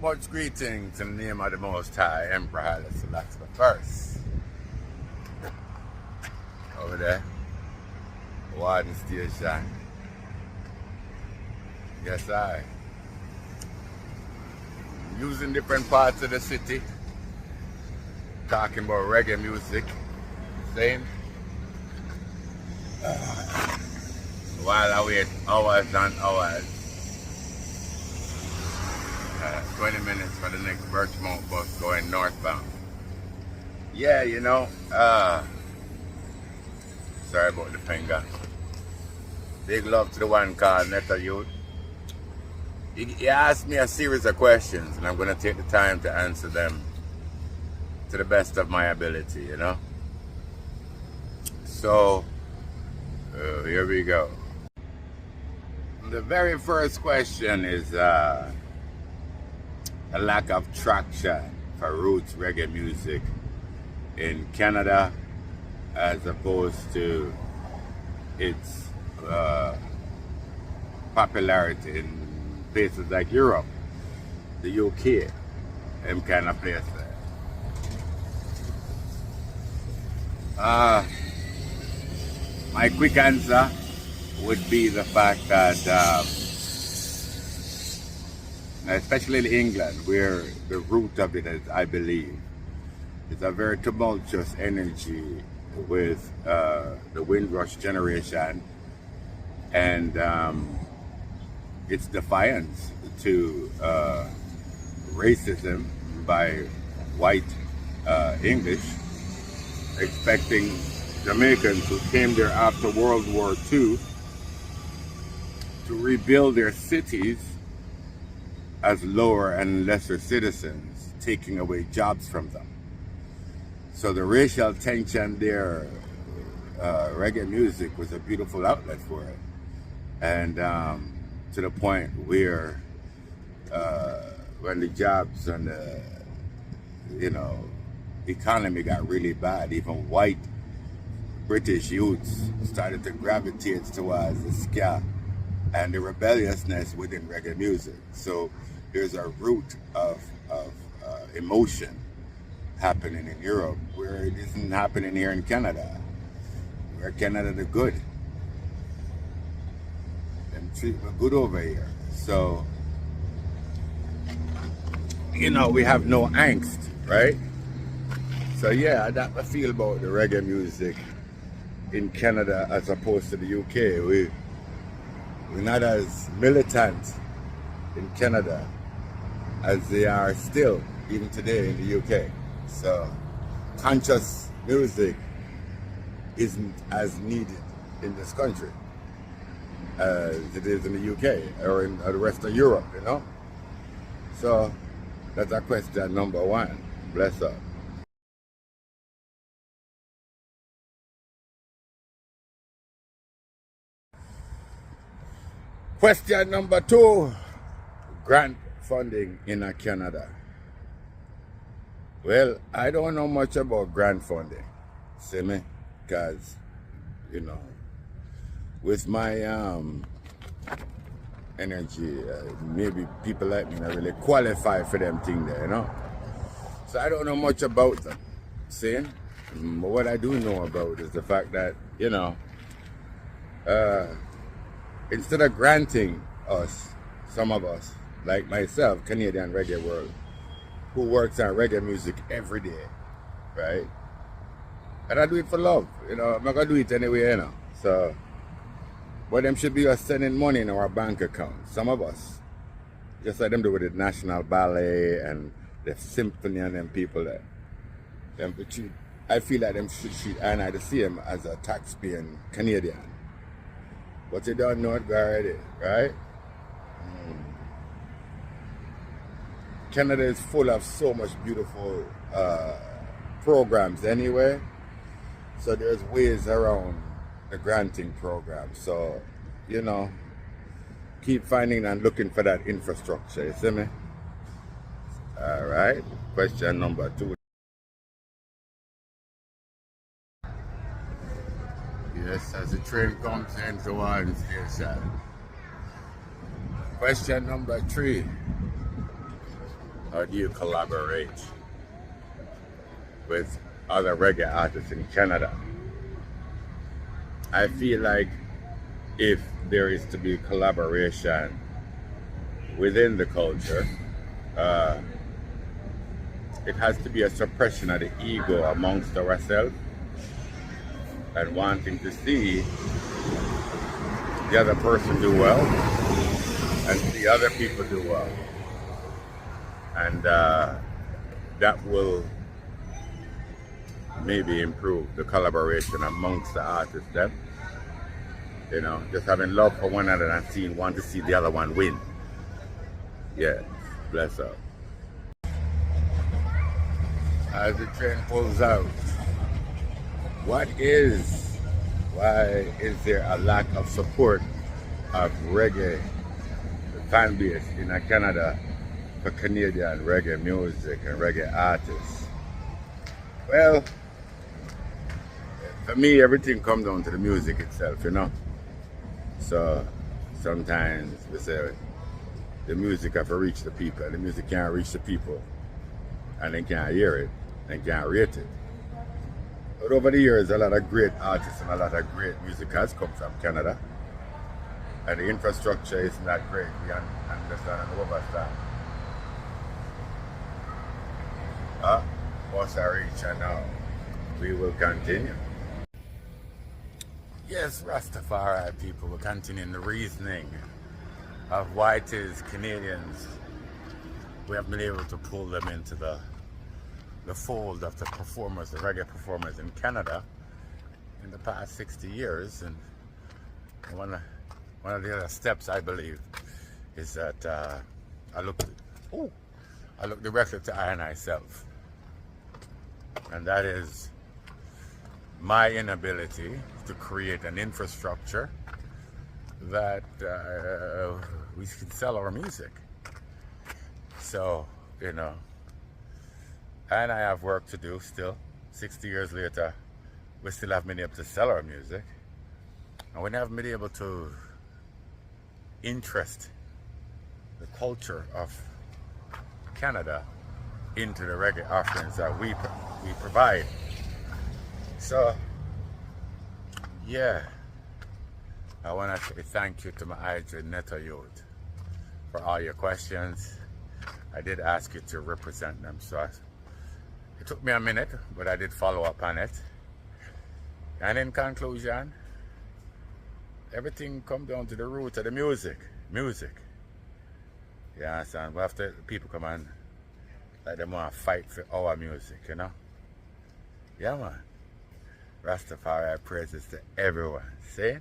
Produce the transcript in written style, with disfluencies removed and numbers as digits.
Much greetings in the name of the Most High Emperor Haile Selassie the First. Over there, Warden Station. Yes, I. Using different parts of the city, talking about reggae music, saying, while I wait hours and hours, 20 minutes for the next Birchmount bus going northbound. Yeah, you know, sorry about the finger. Big love to the one called Netta Youth. He asked me a series of questions, and I'm going to take the time to answer them to the best of my ability, you know. So, here we go. The very first question is a lack of traction for roots reggae music in Canada as opposed to its popularity in places like Europe, the UK, them kind of place there. My quick answer would be the fact that especially in England, where the root of it is, I believe, it's a very tumultuous energy with the Windrush generation and its defiance to racism by white English, expecting Jamaicans who came there after World War II to rebuild their cities as lower and lesser citizens, taking away jobs from them. So the racial tension there, reggae music was a beautiful outlet for it. And to the point where when the jobs and the, economy got really bad, even white British youths started to gravitate towards the ska and the rebelliousness within reggae music. So there's a root of emotion happening in Europe where it isn't happening here in Canada. Where Canada the good. Them treat me good over here. So, we have no angst, right? So yeah, that's what I feel about the reggae music in Canada as opposed to the UK. We're not as militant in Canada as they are still, even today in the UK. So conscious music isn't as needed in this country as it is in the UK or in the rest of Europe, So that's our question number one. Bless up. Question number two, grant funding in Canada. Well, I don't know much about grant funding, see me? Because, with my energy, maybe people like me not really qualify for them things there, So I don't know much about them, see? But what I do know about is the fact that, instead of granting us, some of us, like myself, Canadian Reggae World, who works on reggae music every day, right? And I do it for love, I'm not gonna do it anyway, So, but them should be us sending money in our bank account. Some of us, just like them do with the National Ballet and the Symphony and them people there. I feel like them should treat I the same as a taxpaying Canadian. But you don't know it already, right? Canada is full of so much beautiful programs anyway. So there's ways around the granting program. So, keep finding and looking for that infrastructure, you see me? All right, question number two. Yes, as the train comes into one station. Question number three. or do you collaborate with other reggae artists in Canada? I feel like if there is to be collaboration within the culture, it has to be a suppression of the ego amongst ourselves and wanting to see the other person do well and see other people do well. And that will maybe improve the collaboration amongst the artists then. You know, just having love for one another and seeing one to see the other one win. Yeah, bless up. As the train pulls out, why is there a lack of support of reggae fan base in Canada for Canadian reggae music and reggae artists? Well, for me, everything comes down to the music itself, you know. So sometimes we say the music have to reach the people. The music can't reach the people, and they can't hear it, and can't rate it. But over the years, a lot of great artists and a lot of great music has come from Canada, and the infrastructure is not great. We understand and overstand. Once I reach, and now we will continue. Yes, Rastafari people, we're continuing the reasoning of why it is Canadians, we have been able to pull them into the fold of the performers, the reggae performers in Canada in the past 60 years. And one of the other steps, I believe, is that I look directly to I and I self. And that is my inability to create an infrastructure that we can sell our music. So, you know, and I have work to do still. 60 years later, we still haven't been able to sell our music. And we haven't been able to interest the culture of Canada into the reggae offerings that we provide. So, yeah, I want to say thank you to my IG Neto youth for all your questions. I did ask you to represent them, so it took me a minute, but I did follow up on it. And in conclusion, everything comes down to the root of the music. Music. You understand? We have to, people come and let them want to fight for our music, you know? Yeah, man. Rastafari praises to everyone. See?